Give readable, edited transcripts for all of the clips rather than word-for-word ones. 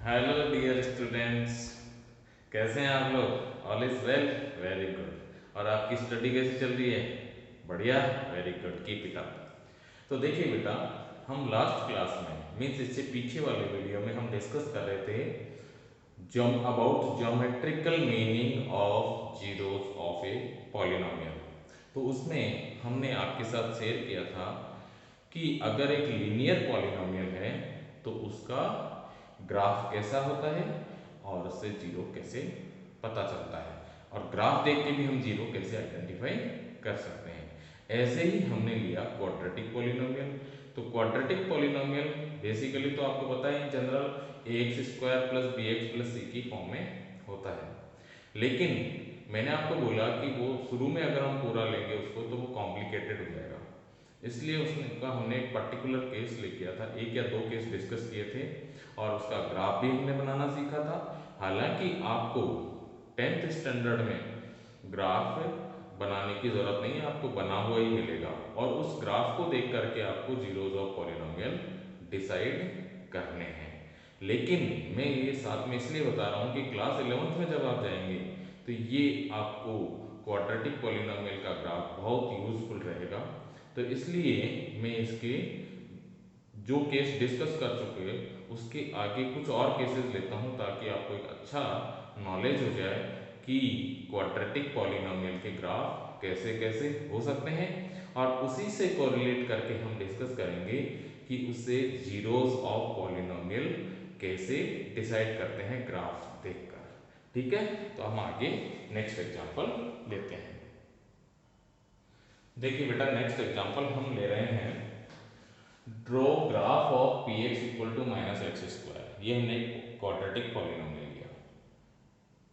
Hello dear students, कैसे हैं आप लोग? All is well, very good. और आपकी स्टडी कैसी चल रही है? बढ़िया, very good, keep it up. तो देखिए बेटा, हम लास्ट क्लास में मीन्स इससे पीछे वाले वीडियो में हम डिस्कस कर रहे थे about geometrical meaning of zeros of a polynomial. तो उसमें हमने आपके साथ शेयर किया था कि अगर एक लीनियर पॉलिनोमियल है तो उसका ग्राफ कैसा होता है और उससे जीरो कैसे पता चलता है, और ग्राफ देख के भी हम जीरो कैसे आइडेंटिफाई कर सकते हैं। ऐसे ही हमने लिया क्वाड्रेटिक पॉलिनोमियल। तो क्वाड्रेटिक पॉलिनोमियल बेसिकली तो आपको पता है in general a x square plus b x plus c की फॉर्म में होता है, लेकिन मैंने आपको बोला कि वो शुरू में अगर हम पूरा लेंगे उसको तो वो कॉम्प्लिकेटेड हो जाएगा, इसलिए उसका हमने एक पर्टिकुलर केस ले किया था, एक या दो केस डिस्कस किए थे और उसका ग्राफ भी हमने बनाना सीखा था। हालांकि आपको 10th स्टैंडर्ड में ग्राफ बनाने की ज़रूरत नहीं है, आपको बना हुआ ही मिलेगा और उस ग्राफ को देख करके आपको जीरोज ऑफ पॉलिनोमियल डिसाइड करने हैं। लेकिन मैं ये साथ में इसलिए बता रहा हूँ कि क्लास 11th में जब आप जाएंगे तो ये आपको क्वाड्रेटिक पॉलिनोमियल का ग्राफ बहुत यूजफुल रहेगा। तो इसलिए मैं इसके जो केस डिस्कस कर चुके हैं उसके आगे कुछ और केसेस लेता हूं ताकि आपको एक अच्छा नॉलेज हो जाए कि क्वाड्रेटिक पॉलिनोमियल के ग्राफ कैसे कैसे हो सकते हैं, और उसी से कोरिलेट करके हम डिस्कस करेंगे कि उससे जीरोस ऑफ पॉलिनोमियल कैसे डिसाइड करते हैं ग्राफ देखकर। ठीक है, तो हम आगे नेक्स्ट एग्जांपल लेते हैं। देखिए बेटा, नेक्स्ट एग्जांपल हम ले रहे हैं draw graph of P X equal to minus X square. ये हमने क्वाड्रेटिक पॉलिनोमियल लिया।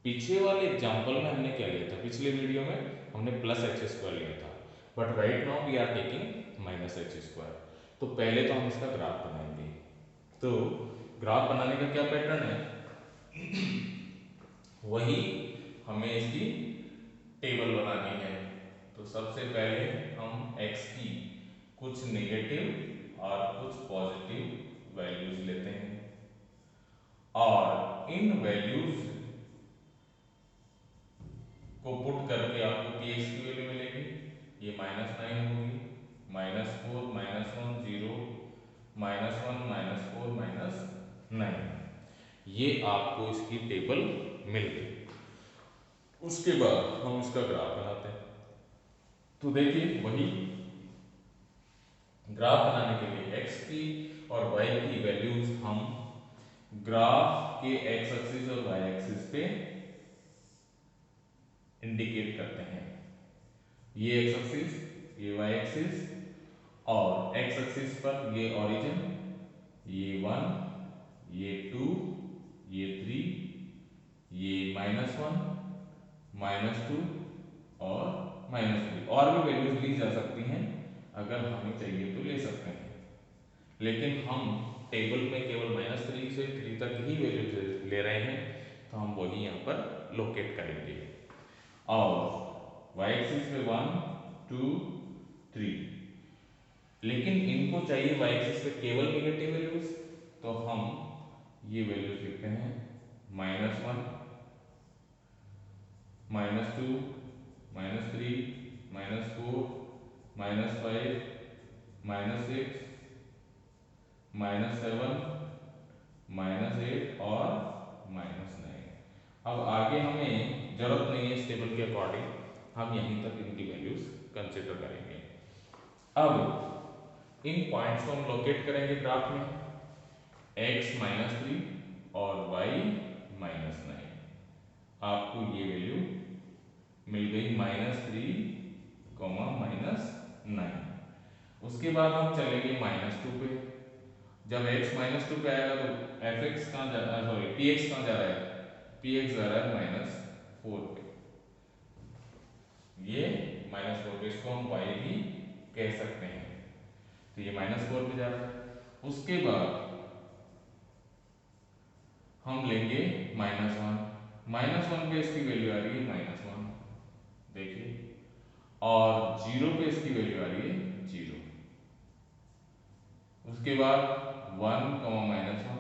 पीछे वाले एग्जांपल में हमने क्या लिया था? पिछले वीडियो में हमने प्लस एक्स स्क्वायर लिया था, but right now we are taking minus X square. तो पहले तो हम इसका ग्राफ बनाएंगे। तो ग्राफ बनाने का क्या पैटर्न है? वही हमें इसकी टेबल बनानी है। तो सबसे पहले हम x की कुछ नेगेटिव और कुछ पॉजिटिव वैल्यूज लेते हैं और इन वैल्यूज को पुट करके आपको पी एक्स की वैल्यू मिलेगी। ये -9 होगी, -4 -1 0 -1 -4 -9, ये आपको इसकी टेबल मिल गई। उसके बाद हम इसका ग्राफ बनाते हैं। तो देखिए, वही ग्राफ बनाने के लिए x की और y की वैल्यूज हम ग्राफ के x एक्सिस और y एक्सिस पे इंडिकेट करते हैं। ये x एक्सिस, ये y एक्सिस, और x एक्सिस पर ये ओरिजिन, ये 1, ये 2, ये 3, ये -1, -2 और -3, और भी वैल्यूज ली जा सकती हैं, अगर हमें चाहिए तो ले सकते हैं, लेकिन हम टेबल में केवल -3 से 3 तक ही वैल्यू ले रहे हैं, तो हम वही यहाँ पर लोकेट करेंगे। और y एक्सिस पे 1, 2, 3, लेकिन इनको चाहिए y एक्सिस पे केवल नेगेटिव वैल्यूज, तो हम ये वैल्यूज लिखते हैं -1, -2, -3, -4, -5, -6, -7, -8 और -9। अब आगे हमें जरूरत नहीं है इस टेबल के अकॉर्डिंग, हम यहीं तक इनकी वैल्यूज कंसिडर करेंगे। अब इन पॉइंट्स को हम लोकेट करेंगे ग्राफ में, x -3 और y -9। आपको ये वैल्यू मिल गई -3, -9। उसके बाद हम चलेंगे -2 पे। जब x -2 पे आएगा तो fx कहाँ जा रहा है, सॉरी px कहाँ जा रहा है? px जा रहा है -4 पे। ये -4 पे, इसको हम y भी कह सकते हैं। तो ये -4 पे जा रहा है। उसके बाद हम लेंगे -1, -1 पे इसकी वैल्यू आ रही है -1, देखिए, और 0 पे इसकी वैल्यू आ रही है 0। उसके बाद 1, -1,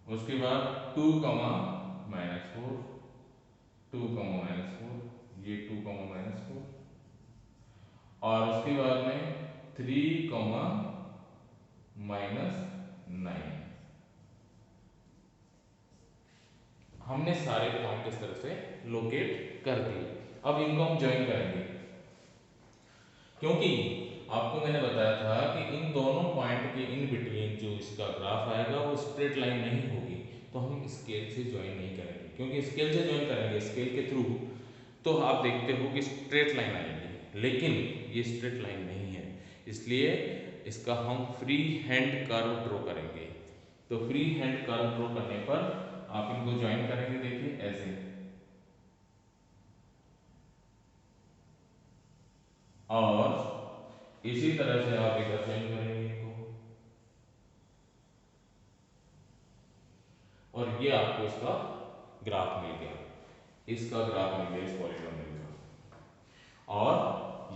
उसके बाद 2, -4, 2, -4, ये 2, -4, और उसके बाद में 3, -9। हमने सारे पॉइंट इस तरह से लोकेट कर दिए। अब इनको हम ज्वाइन करेंगे, क्योंकि आपको मैंने बताया था कि इन दोनों पॉइंट के इन बिटवीन जो इसका ग्राफ आएगा वो स्ट्रेट लाइन नहीं होगी, तो हम स्केल से ज्वाइन नहीं करेंगे, क्योंकि स्केल से ज्वाइन करेंगे स्केल के थ्रू तो आप देखते हो कि स्ट्रेट लाइन आएगी, लेकिन ये स्ट्रेट लाइन नहीं है, इसलिए इसका हम फ्री हैंड कर्व ड्रॉ करेंगे। तो फ्री हैंड कर्व ड्रॉ करने पर आप इनको ज्वाइन करेंगे, देखिए ऐसे, और इसी तरह से आप इधर ज्वाइन करेंगे इनको, और ये आपको इसका ग्राफ मिल गया, इसका ग्राफ मिल गया इस पॉलीनोमियल का, और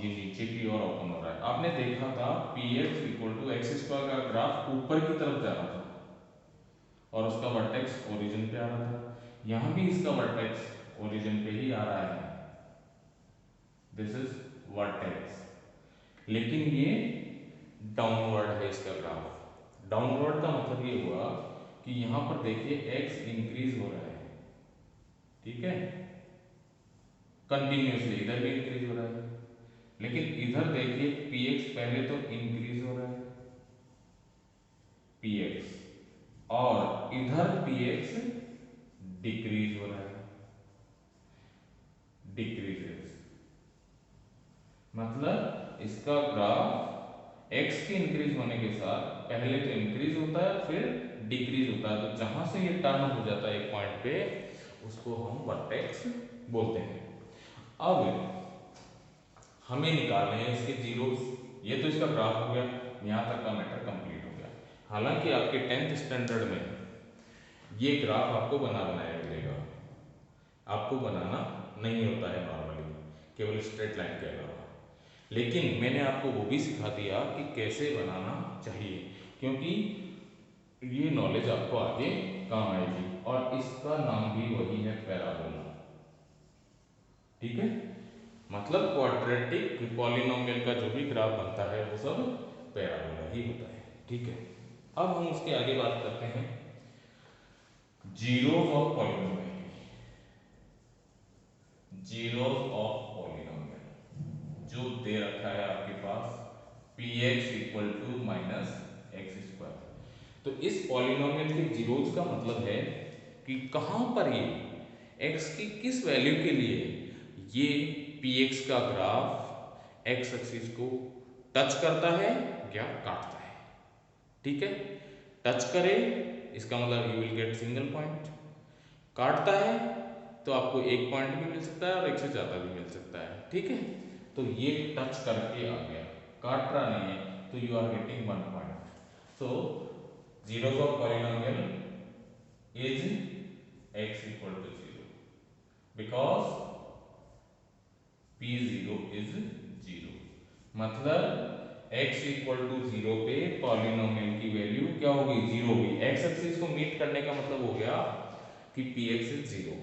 ये नीचे की ओर ओपन हो रहा है। आपने देखा था px = x² का ग्राफ ऊपर की तरफ जा रहा था और उसका वर्टेक्स ओरिजिन पे आ रहा था, यहां भी इसका वर्टेक्स ओरिजिन पे ही आ रहा है, दिस इज वर्टेक्स, लेकिन ये डाउनवर्ड है इसका ग्राफ। डाउनवर्ड का मतलब ये हुआ कि यहां पर देखिए x इंक्रीज हो रहा है, ठीक है, कंटिन्यूसली, इधर भी इंक्रीज हो रहा है, लेकिन इधर देखिए px पहले तो इंक्रीज हो रहा है px, और इधर px डिक्रीज हो रहा है, डिक्रीजेस, मतलब इसका ग्राफ x के इंक्रीज होने के साथ पहले तो इंक्रीज होता है फिर डिक्रीज होता है, तो जहां से ये टर्न हो जाता है एक पॉइंट पे उसको हम वर्टेक्स बोलते हैं। अब हमें निकालने हैं इसके जीरोस, ये तो इसका ग्राफ हो गया, यहां तक का मैटर कंप्लीट हो गया। हालांकि आपके 10th स्टैंडर्ड में ये ग्राफ आपको बनाया मिलेगा, आपको बनाना नहीं होता है नॉर्मली, केवल स्ट्रेट लाइन के अलावा, लेकिन मैंने आपको वो भी सिखा दिया कि कैसे बनाना चाहिए, क्योंकि ये नॉलेज आपको आगे काम आएगी, और इसका नाम भी वही है, पैराबोला, ठीक है, मतलब क्वाड्रेटिक पॉलिनोमियल का जो भी ग्राफ बनता है वो सब पैराबोला ही होता है, ठीक है। अब हम उसके आगे बात करते हैं zeros of polynomial, zeros of polynomial जो दे रखा है आपके पास px = -x², तो इस पॉलिनोमियल के जीरोस का मतलब है कि कहां पर ये x की किस वैल्यू के लिए ये px का ग्राफ x एक्सिस को टच करता है या काटता है, ठीक है, टच करे इसका मतलब you will get single point, काटता है तो आपको एक पॉइंट भी मिल सकता है और एक से ज़्यादा भी मिल सकता है, ठीक है, तो ये टच करके आ गया, काट रहा नहीं है, तो you are getting 1 point. So zeros of polynomial is x = 0 because p0 is 0, मतलब x = 0 पे पॉलिनोमियल की वैल्यू क्या होगी, 0 होगी। x एक्सिस को मीट करने का मतलब हो गया कि px is 0,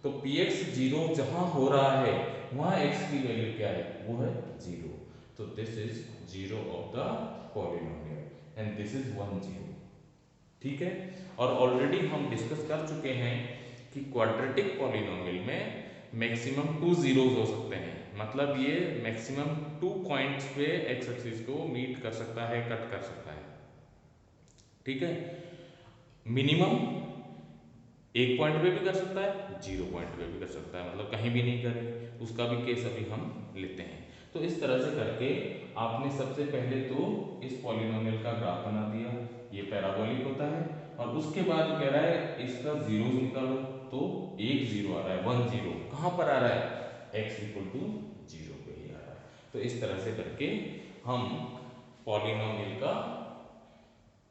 तो px 0 जहां हो रहा है वहां x की वैल्यू क्या है, वो है 0, तो this is 0 of the polynomial and this is 1 0, ठीक है। और ऑलरेडी हम डिस्कस कर चुके हैं कि क्वाड्रेटिक पॉलिनोमियल में मैक्सिमम 2 जीरोस हो सकते हैं, मतलब ये मैक्सिमम 2 पॉइंट्स पे x एक्सिस को मीट कर सकता है, कट कर सकता है, ठीक है, मिनिमम 1 पॉइंट पे भी कर सकता है, 0 पॉइंट पे भी कर सकता है, मतलब कहीं भी नहीं करे, उसका भी केस अभी हम लेते हैं। तो इस तरह से करके आपने सबसे पहले तो इस पॉलिनोमियल का ग्राफ बना दिया, ये पैराबोलिक होता है, और उसके बाद कह रहा है इसका जीरो निकालो, तो एक जीरो आ रहा है, 1 0 कहाँ पर आ रहा है, x = 0 पे ही आ रहा है। तो इस तरह से करके हम पॉलिनोमियल का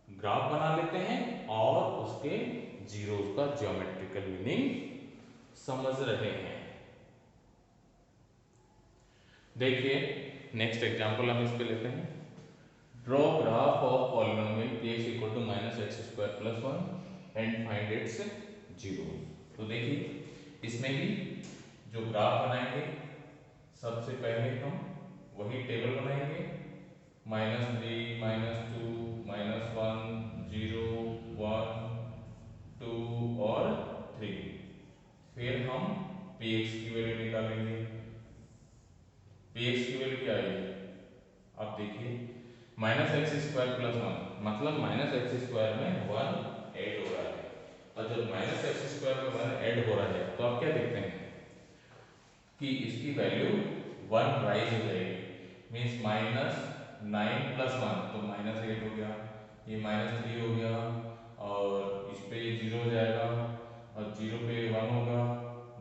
ग्राफ बना लेते हैं और उसके जीरोस का ज्योमेट्रिकल मीनिंग समझ रहे हैं। देखिए नेक्स्ट एग्जांपल हम इस पे लेते हैं, draw graph of polynomial px = -x² + 1 and find its zero. तो देखिए इसमें भी जो ग्राफ बनाएंगे सबसे पहले हम वही टेबल बनाएंगे, -3 -2 -1 0 1 2 और 3। फिर हम px की वैल्यू निकालेंगे। px की वैल्यू क्या आएगी, आप देखिए -x² + 1 मतलब -x² में 1 ऐड हो रहा है, और जब -x² में 1 ऐड हो रहा है तो आप क्या देखते हैं कि इसकी वैल्यू 1 राइज हो जाएगी, मीन्स -9 + 1 तो -8 हो गया, ये -3 हो गया, और इस पे 0 हो जाएगा, और 0 पे 1 होगा,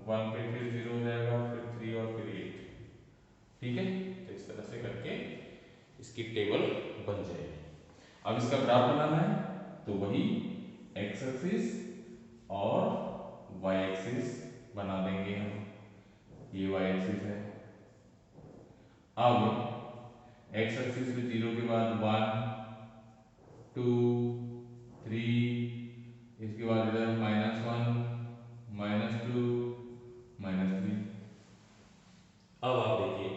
1 पे फिर 0 हो जाएगा, फिर 3 और फिर 8। ठीक है, तो इस तरह से करके इसकी टेबल बन जाएगी। अब इसका ग्राफ बनाना है तो वही एक्स एक्सिस और वाई एक्सिस बना देंगे हम। ये वाई एक्सिस है। अब एक्स एक्सिस पे 0 के बाद 1 2 3, इसके बाद इधर -1 -2 -3। अब आप देखिए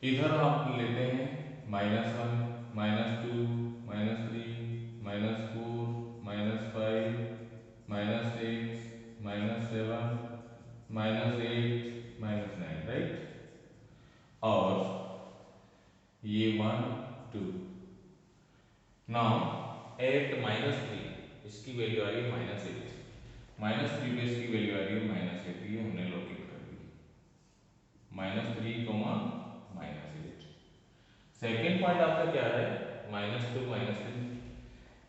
इधर आप लेते हैं -1 -2 -3 -4 -5 -6 -7 -8 -9, राइट। और ये 1 2। नाउ एट -3 इसकी वैल्यू आ रही है -8, -3 पे इसकी वैल्यू आ रही है -8, ये हमने लोकेट कर दी, -3, -8। सेकेंड पॉइंट आपका क्या है, -2 -3,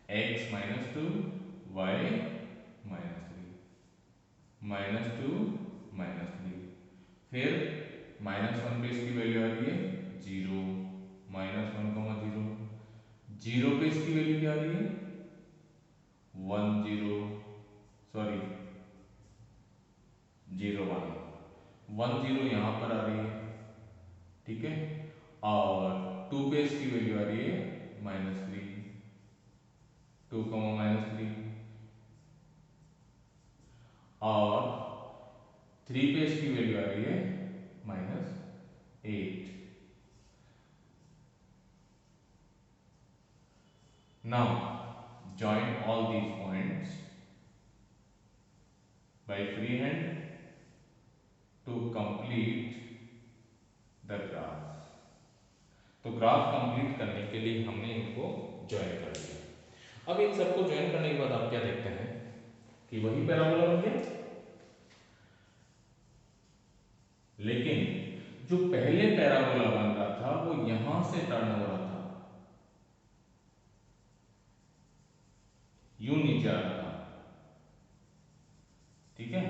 x -2 y -3, -2 -3। फिर -1 पे इसकी वैल्यू आ रही है 0, -1, 0। 0 पे इसकी वैल्यू क्या आ रही है 1 0, सॉरी 0 1, 1 0 यहाँ पर आ रही है, ठीक है। और 2 पे इसकी वैल्यू आ रही है -3, 2, -3। और 3 पे इसकी वैल्यू आ रही है -8। Now join all these points by freehand to complete the graph। तो ग्राफ कंप्लीट करने के लिए हमने इनको ज्वाइन कर दिया। अब इन सबको ज्वाइन करने के बाद आप क्या देखते हैं कि वही पैराबोला बन गया, लेकिन जो पहले पैराबोला बन रहा था वो यहां से टर्न हो रहा था, यूं नीचे आ रहा था, ठीक है,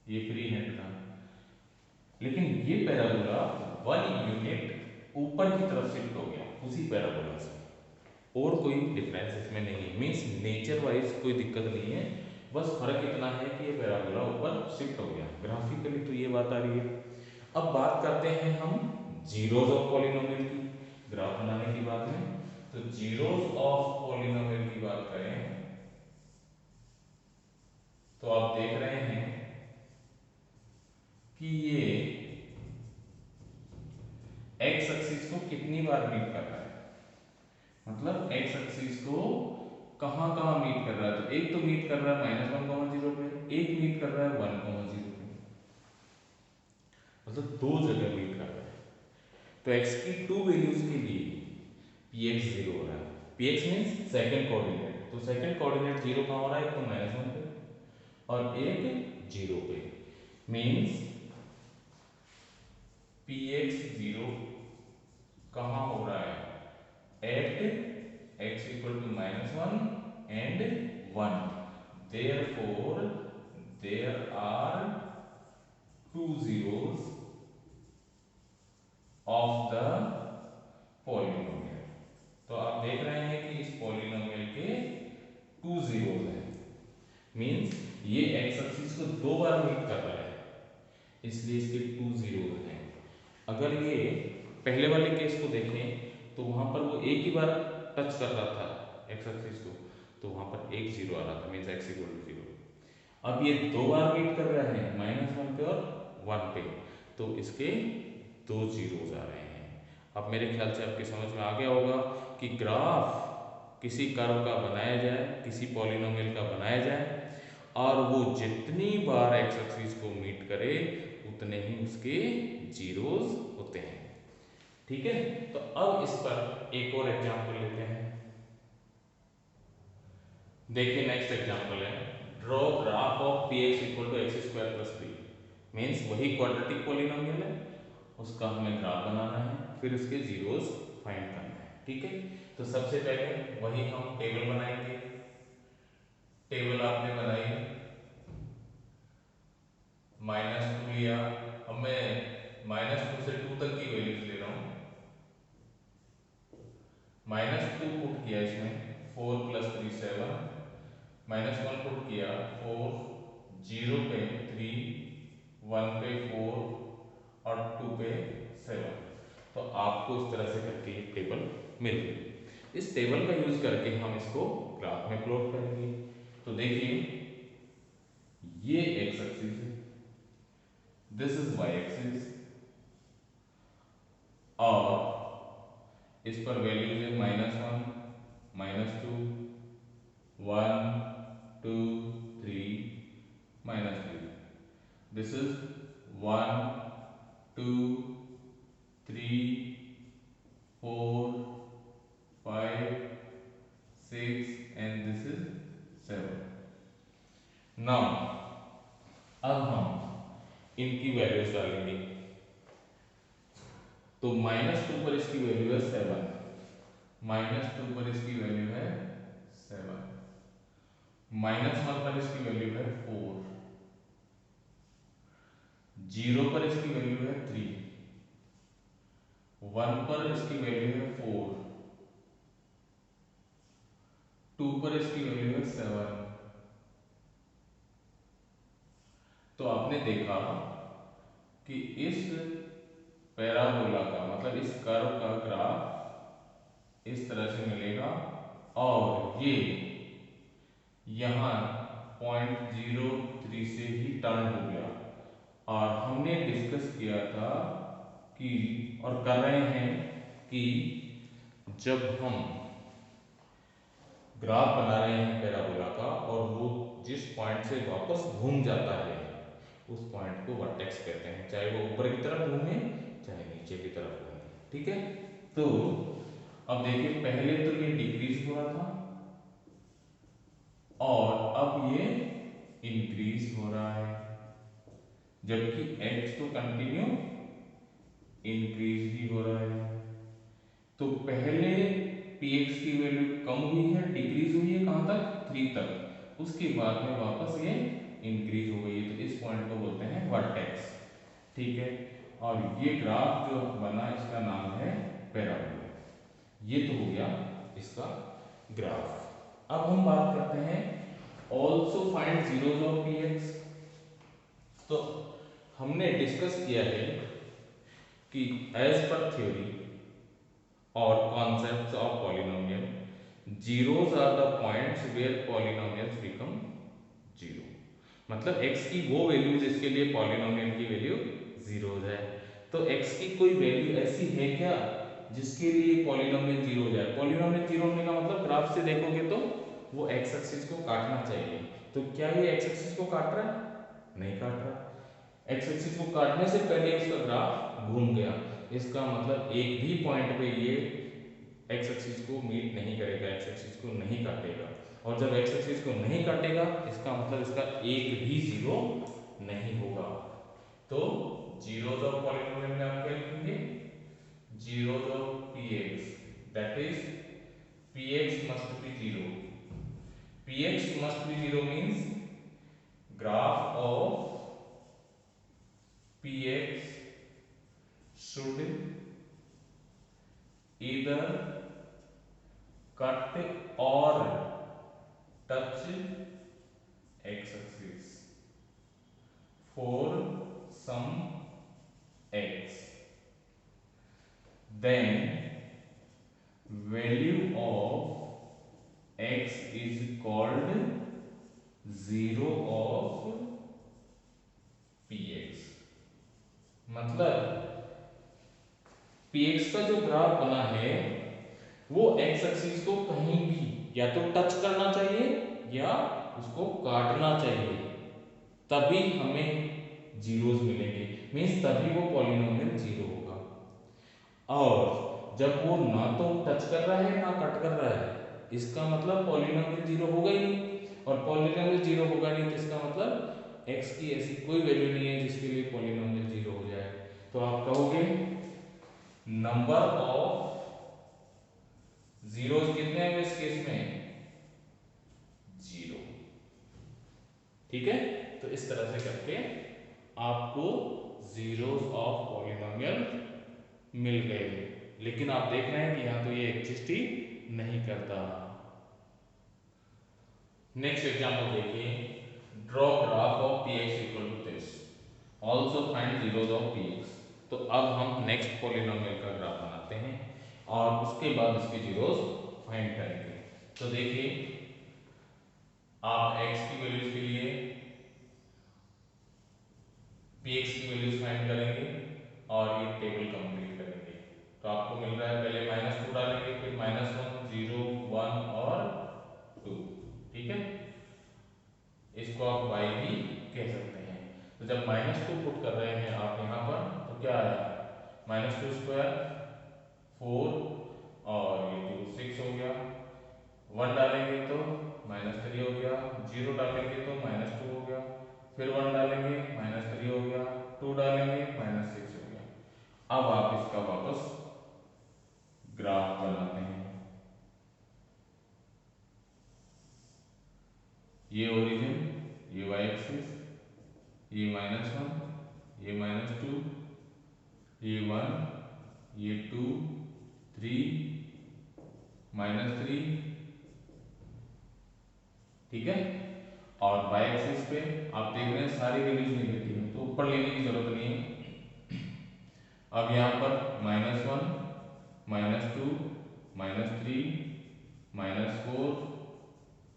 ये फ्री हैंड था। लेकिन ये पैराबोला 1 यूनिट ऊपर की तरफ शिफ्ट हो गया उसी पैराबोला से, और कोई डिफरेंस इसमें नहीं है, मीन्स नेचर वाइज कोई दिक्कत नहीं है, बस फर्क इतना है कि ये पैराबोला ऊपर शिफ्ट हो गया। ग्राफिकली तो ये बात आ रही है। अब बात करते हैं हम जीरोज ऑफ पॉलिनोमियल की, ग्राफ बनाने की बात है तो जीरोज ऑफ पॉलिनोमियल की बात करें तो आप देख रहे हैं कि ये एक्स एक्सिस को कितनी बार मीट कर रहा है, मतलब एक्स एक्सिस को कहां कहां मीट कर रहा है, तो एक तो मीट कर रहा है -1, 0 पे, एक मीट कर रहा है 1, 0 पे, मतलब दो जगह मीट कर रहा है। तो x की 2 वैल्यूज के लिए px 0 हो रहा है, px मीन्स सेकंड कोऑर्डिनेट, तो सेकंड कोऑर्डिनेट 0 कहां हो रहा है, एक तो -1 पे और एक 0 पे, मीन्स px 0 कहां हो रहा है, eight x equal to -1 and 1, therefore there are two zeros of the polynomial। तो आप देख रहे हैं कि इस पॉलिनोमियल के 2 zeros हैं, मीन्स ये x एक्सिस को 2 बार मीट कर रहा है, इसलिए इसके 2 zeros हैं। अगर ये पहले वाले केस को देखें तो वहां पर वो एक ही बार टच कर रहा था एक्स एक्सिस को, तो वहां पर एक जीरो आ रहा था, means X equal to zero. अब ये दो बार मीट कर रहे हैं -1 पे और 1 पे, तो इसके दो जीरोज आ रहे हैं। अब मेरे ख्याल से आपकी समझ में आ गया होगा कि ग्राफ किसी कर्व का बनाया जाए, किसी पॉलिनोमियल का बनाया जाए, और वो जितनी बार एक्स एक्सिस को मीट करे उतने ही उसके जीरोज होते हैं। ठीक है, तो अब इस पर एक और एग्जांपल लेते हैं। देखिए नेक्स्ट एग्जांपल है, draw graph of P X equal to X square plus 3। Means वही क्वाड्रेटिक पॉलिनोमियल है, उसका हमें ग्राफ बनाना है, फिर उसके जीरोस फाइंड करना है। ठीक है, तो सबसे पहले वही हम टेबल बनाएंगे। टेबल आपने बनाई, -2 लिया। अब मैं -2 से 2 तक की वैल्यूज ले रहा हूँ। -2 पुट किया इसमें, 4 + 3 7, -1 पुट किया 4, 0 पे 3, 1 पे 4 और 2 पे 7। तो आपको इस तरह से करके एक टेबल मिल गई। इस टेबल का यूज करके हम इसको ग्राफ में प्लॉट करेंगे। तो देखिए ये एक्स एक्सिस है, दिस इज वाई एक्सिस, और इस पर वैल्यूज है -1, -2, 1, 2, 3, -3। This is 1, 2, 3, 4, 5, 6 and this is 7। Now अब हम इनकी वैल्यूज डालेंगे। तो -2 पर इसकी वैल्यू है 7, -2 पर इसकी वैल्यू है 7, -1 पर इसकी वैल्यू है 4, 0 पर इसकी वैल्यू है 3, 1 पर इसकी वैल्यू है 4, 2 पर इसकी वैल्यू है 7। तो आपने देखा कि इस पैराबोला का मतलब इस कर्व का ग्राफ इस तरह से मिलेगा, और ये यहाँ .03 से ही टर्न हो गया। और हमने डिस्कस किया था कि, और कर रहे हैं कि, जब हम ग्राफ बना रहे हैं पैराबोला का और वो जिस पॉइंट से वापस घूम जाता है उस पॉइंट को वर्टेक्स कहते हैं, चाहे वो ऊपर की तरफ घूमे चाहे नीचे की तरफ घूमे। ठीक है, तो अब देखिए पहले तो ये डिक्रीज हो रहा था और अब ये इंक्रीज हो रहा है, जबकि x तो कंटिन्यू इंक्रीज ही हो रहा है। तो पहले px की वैल्यू कम हुई है, डिक्रीज हुई है कहां तक, 3 तक, उसके बाद में वापस ये इंक्रीज हो गई है। तो इस पॉइंट को बोलते हैं वर्टेक्स। ठीक है, और ये ग्राफ जो बना इसका नाम है पैराबोला। ये तो हो गया इसका ग्राफ। अब हम बात करते हैं also find zeros of px। तो हमने डिस्कस किया है कि एज पर थ्योरी और concepts of polynomial, zeros are the points where polynomials become zero. मतलब x की वो वैल्यू जिसके लिए पॉलिनोमियल की वैल्यू जीरो है। तो x की कोई वैल्यू ऐसी है क्या जिसके लिए पॉलिनोमियल जीरो हो जाए। पॉलिनोमियल जीरो होने का मतलब ग्राफ से देखोगे तो वो x एक्सिस को काटना चाहिए। तो क्या ये x एक्सिस को काट रहा है, नहीं काट रहा। x एक्सिस को काटने से पहले इसका ग्राफ घूम गया, इसका मतलब एक भी पॉइंट पे ये x एक्सिस को मीट नहीं करेगा, x एक्सिस को नहीं काटेगा। और जब x एक्सिस को नहीं काटेगा इसका मतलब इसका एक भी जीरो नहीं होगा। तो जीरोज ऑफ पॉलिनोमियल में आप क्या लिखेंगे, zeros of px, that is px must be zero. px must be zero means graph of px should either cut or touch x axis for some x, then value of x is called zero of px। मतलब px का जो graph बना है वो x axis को कहीं भी या तो टच करना चाहिए या उसको काटना चाहिए, तभी हमें जीरोस मिलेंगे, मीन्स तभी वो पॉलिनोमियल जीरो होगा। और जब वो ना तो टच कर रहा है ना कट कर रहा है, इसका मतलब पॉलिनोमियल जीरो होगा ही नहीं, और पॉलिनोमियल जीरो होगा नहीं तो इसका मतलब x की ऐसी कोई वैल्यू नहीं है जिसके लिए पॉलिनोमियल जीरो हो जाए। तो आप कहोगे नंबर ऑफ जीरोस कितने हैं इस केस में? जीरो। ठीक है, तो इस तरह से करके आपको जीरोस ऑफ पॉलिनोमियल मिल गए, लेकिन आप देख रहे हैं कि यहां तो ये एग्जिस्ट ही नहीं करता। नेक्स्ट एग्जांपल देखिए, draw graph of px equal to this, also find zeros of px। तो अब हम नेक्स्ट पॉलिनोमियल का ग्राफ बनाते हैं और उसके बाद इसके जीरोस फाइंड करेंगे। तो देखिए, आप x की वैल्यूज के लिए px की वैल्यूज फाइंड करेंगे और ये टेबल कंप्लीट करेंगे। तो आपको मिल रहा है, पहले -2 डालेंगे, फिर -1, 0, 1 और 2। ठीक है, इसको आप y भी कह सकते हैं। तो जब -2 पुट कर रहे हैं आप यहाँ पर, तो क्या आया, -2 स्क्वायर 4 और ये 2 6 हो गया, 1 डालेंगे तो -3 हो गया, 0 डालेंगे तो -2 हो गया, फिर 1 डालेंगे -3 हो गया, 2 डालेंगे -6 हो गया। अब आप इसका वापस ग्राफ बनाते हैं। ये ओरिजिन, ये y एक्सिस, ये -1, ये -2, ये 1, ये 2, 3, -3। ठीक है, और y एक्सिस पे आप देख रहे हैं सारी वैल्यूज नेगेटिव है, तो ऊपर लेने की जरूरत नहीं है। अब यहाँ पर -1, -2, -3, -4,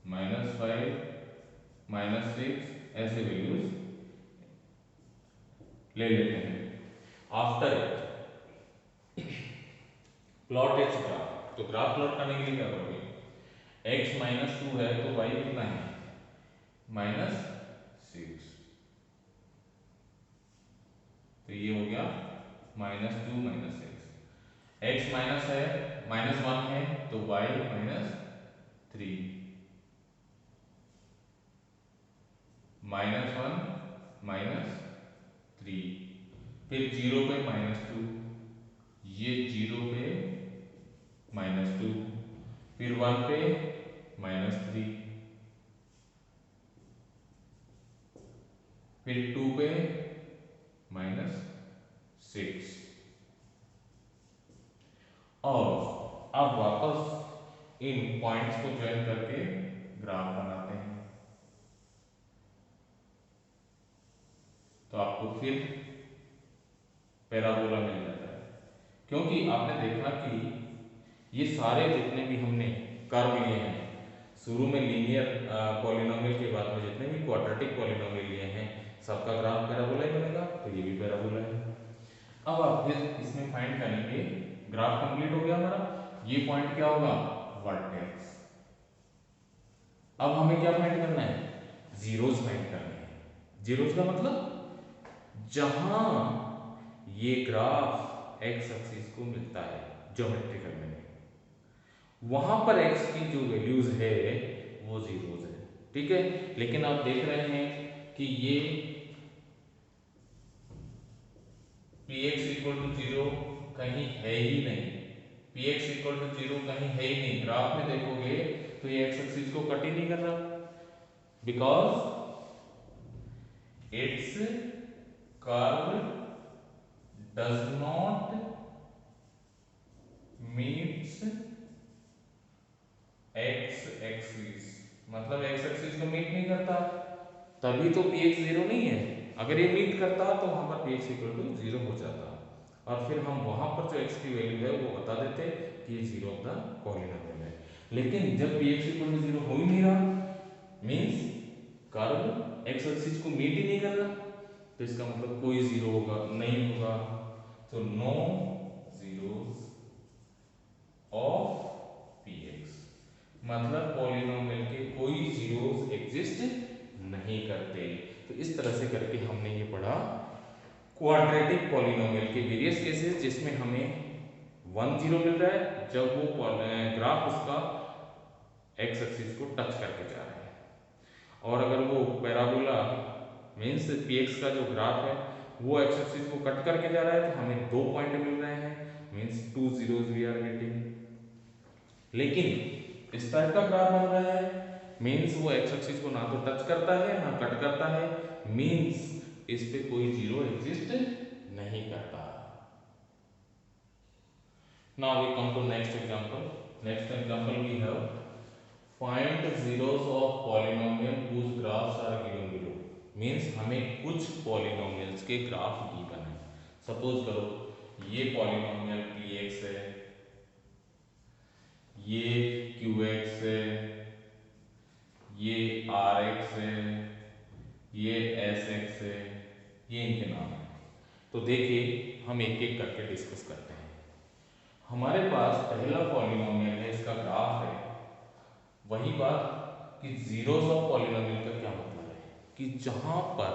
-5, -6 ऐसे वैल्यूज ले लेते हैं। After it plot it's graph. तो ग्राफ प्लॉट करने के लिए क्या करोगे, x -2 है तो y कितना है, -6। तो ये हो गया -2 -6। x माइनस है, -1 है तो y -3, -1 -3, फिर 0 पे -2, ये 0 पे -2, फिर 1 पे -3, फिर 2 पे -6। और अब वापस इन पॉइंट्स को ज्वाइन करके ग्राफ बनाते हैं। तो आपको फिर पैराबोला मिल जाता है, क्योंकि आपने देखा कि ये सारे जितने भी हमने कर्व लिए हैं, शुरू में लीनियर पॉलिनोमियल के बाद में जितने भी क्वाड्रेटिक पॉलिनोमियल लिए हैं, सबका ग्राफ पैराबोला ही बनेगा। तो ये भी पैराबोला है। अब आप फिर इसमें फाइंड करेंगे, ग्राफ कंप्लीट हो गया हमारा, ये पॉइंट क्या होगा, वर्टेक्स। अब हमें क्या फाइंड करना है, जीरोस फाइंड करने हैं। जीरोस का मतलब जहां ये ग्राफ एक्स एक्सिस को मिलता है ज्योमेट्रिकल में, वहां पर एक्स की जो वैल्यूज है वो जीरोस है। ठीक है, लेकिन आप देख रहे हैं कि ये px इक्वल टू 0 कहीं है ही नहीं, px इक्वल टू 0 कहीं है ही नहीं। ग्राफ में देखोगे तो ये एक्स एक्सिस को कट ही नहीं कर रहा, because it's curve does not meets x axis, मतलब एक्स एक्सिस को मीट नहीं करता, तभी तो px 0 नहीं है। अगर ये मीट करता तो वहां पर px इक्वल टू 0 हो जाता, और फिर हम वहां पर जो x की वैल्यू है वो बता देते कि ये 0 ऑफ द पॉलिनोमियल है। लेकिन जब P X equal to zero हो ही नहीं रहा, मीन्स कर्व एक्स एक्सिस को मीट ही नहीं कर रहा, तो इसका मतलब कोई जीरो होगा नहीं होगा। तो no zeros of P X, मतलब पॉलिनोमियल के कोई जीरोस एग्जिस्ट नहीं करते। तो इस तरह से करके हमने ये पढ़ा क्वाड्रेटिक पॉलिनोमियल के वेरियस केसेस, जिसमें हमें 1 0 मिल रहा है जब वो ग्राफ उसका एक्स एक्सिस को टच करके जा रहा है, और अगर वो पैराबोला मीन्स पी एक्स का जो ग्राफ है वो एक्स एक्सिस को कट करके जा रहा है, तो हमें 2 पॉइंट मिल रहे हैं, means 2 zeros we are getting. लेकिन इस टाइप का ग्राफ बन रहा है, मीन्स वो एक्स एक्सिस को ना तो टच करता है ना कट करता है, मीन्स इस पे कोई जीरो एग्जिस्ट नहीं करता। Now we come to next example. Next example we have find zeros of polynomial whose graphs are given below। Means हमें कुछ पॉलिनोमियल्स के ग्राफ गिवन है। सपोज करो ये पॉलिनोमियल पी एक्स है, ये क्यू एक्स है, ये आर एक्स है, ये एस एक्स है, ये इनके नाम है। तो देखिए हम एक एक करके डिस्कस करते हैं। हमारे पास पहला पॉलिनोमियल है, इसका ग्राफ है। वही बात कि जीरोस ऑफ पॉलिनोमियल का क्या मतलब है कि जहां पर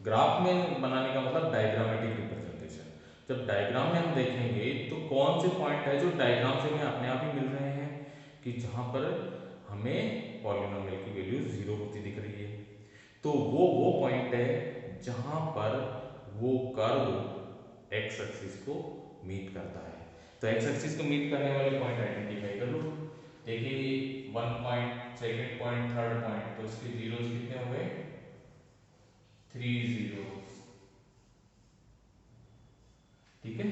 ग्राफ में बनाने का मतलब डायग्रामेटिक रिप्रेजेंटेशन। जब डायग्राम में हम देखेंगे तो कौन से पॉइंट है जो डायग्राम से हमें अपने आप ही मिल रहे हैं कि जहां पर हमें पॉलिनोमियल की वैल्यू जीरो होती दिख रही है, तो वो पॉइंट है जहां पर वो कर्व एक्स एक्सिस को मीट करता है। तो एक्स एक्सिस को मीट करने वाले पॉइंट आइडेंटिफाई कर लो। देखिए 1 point, second point, third point, तो इसके जीरोस कितने हुए? 3 जीरोस, ठीक है।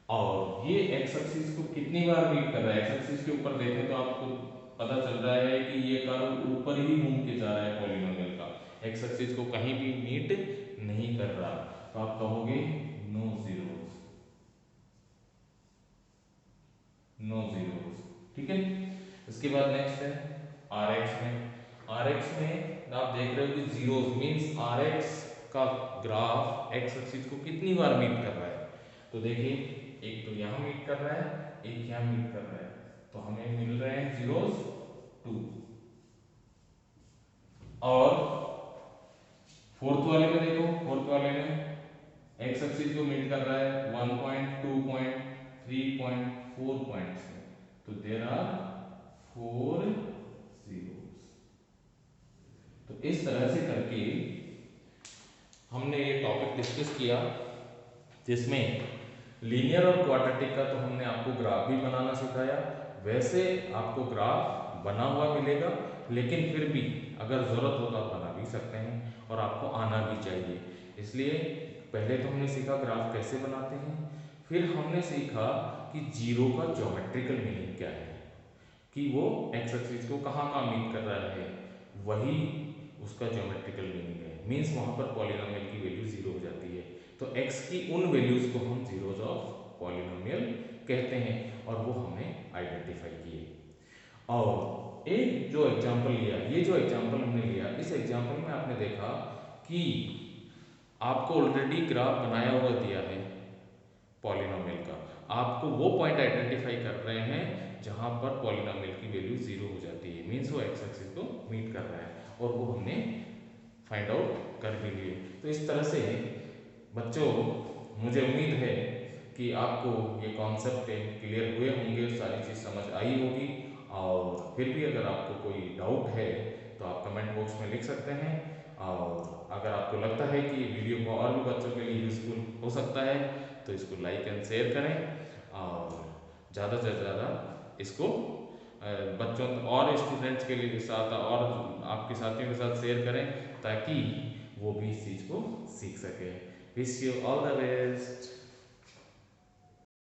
और ये एक्स एक्सिस को कितनी बार मीट कर रहा है? एक्स एक्सिस के ऊपर देखें तो आपको पता चल रहा है कि ये कर्व ऊपर ही घूम के जा रहा है पॉलिनोमियल का, एक्स एक्सिस को कहीं भी मीट नहीं कर रहा। तो आप कहोगे नो जीरोस, नो जीरोस, ठीक है। इसके बाद नेक्स्ट है आर एक्स में। आर एक्स में आप देख रहे हो कि जीरोस मींस आर एक्स का ग्राफ एक्स एक्सिस को कितनी बार मीट कर रहा है। तो देखिए एक तो यहाँ मीट कर रहा है, एक यहाँ मीट कर रहा है, तो हमें मिल रहे हैं जीरोस 2। और फोर्थ वाले में देखो, फोर्थ वाले में एक्स एक्सिस को मीट कर रहा है 1 पॉइंट, 2 पॉइंट, 3 पॉइंट, 4 पॉइंट से, तो देयर आर 4 जीरोस। तो इस तरह से करके हमने ये टॉपिक डिस्कस किया, जिसमें लीनियर और क्वाड्रेटिक का तो हमने आपको ग्राफ भी बनाना सिखाया। वैसे आपको ग्राफ बना हुआ मिलेगा, लेकिन फिर भी अगर ज़रूरत हो तो आप बना भी सकते हैं, और आपको आना भी चाहिए। इसलिए पहले तो हमने सीखा ग्राफ कैसे बनाते हैं, फिर हमने सीखा कि जीरो का ज्योमेट्रिकल मीनिंग क्या है, कि वो एक्स एक्सिस को कहाँ कहाँ मीट कर रहा है, वही उसका ज्योमेट्रिकल मीनिंग है। मीन्स वहाँ पर पॉलिनोमियल की वैल्यू जीरो हो जाती है, तो x की उन वैल्यूज को हम जीरोस ऑफ पॉलिनोमियल कहते हैं, और वो हमने आइडेंटिफाई किए। और एक जो एग्जांपल लिया, ये जो एग्जांपल हमने लिया, इस एग्जांपल में आपने देखा कि आपको ऑलरेडी ग्राफ बनाया हुआ दिया है पॉलिनोमियल का, आपको वो पॉइंट आइडेंटिफाई कर रहे हैं जहां पर पॉलिनोमियल की वैल्यू जीरो हो जाती है, मीन्स वो एक्स एक्सिस को मीट कर रहा है, और वो हमने फाइंड आउट कर भी लिए। तो इस तरह से बच्चों मुझे उम्मीद है कि आपको ये कॉन्सेप्ट क्लियर हुए होंगे, सारी चीज़ समझ आई होगी। और फिर भी अगर आपको कोई डाउट है तो आप कमेंट बॉक्स में लिख सकते हैं, और अगर आपको लगता है कि वीडियो को और भी बच्चों के लिए यूज़फुल हो सकता है तो इसको लाइक एंड शेयर करें, और ज़्यादा से ज़्यादा इसको बच्चों और स्टूडेंट्स के लिए साथ और आपके साथियों के साथ शेयर करें, ताकि वो भी इस चीज़ को सीख सकें। Wish you all the best.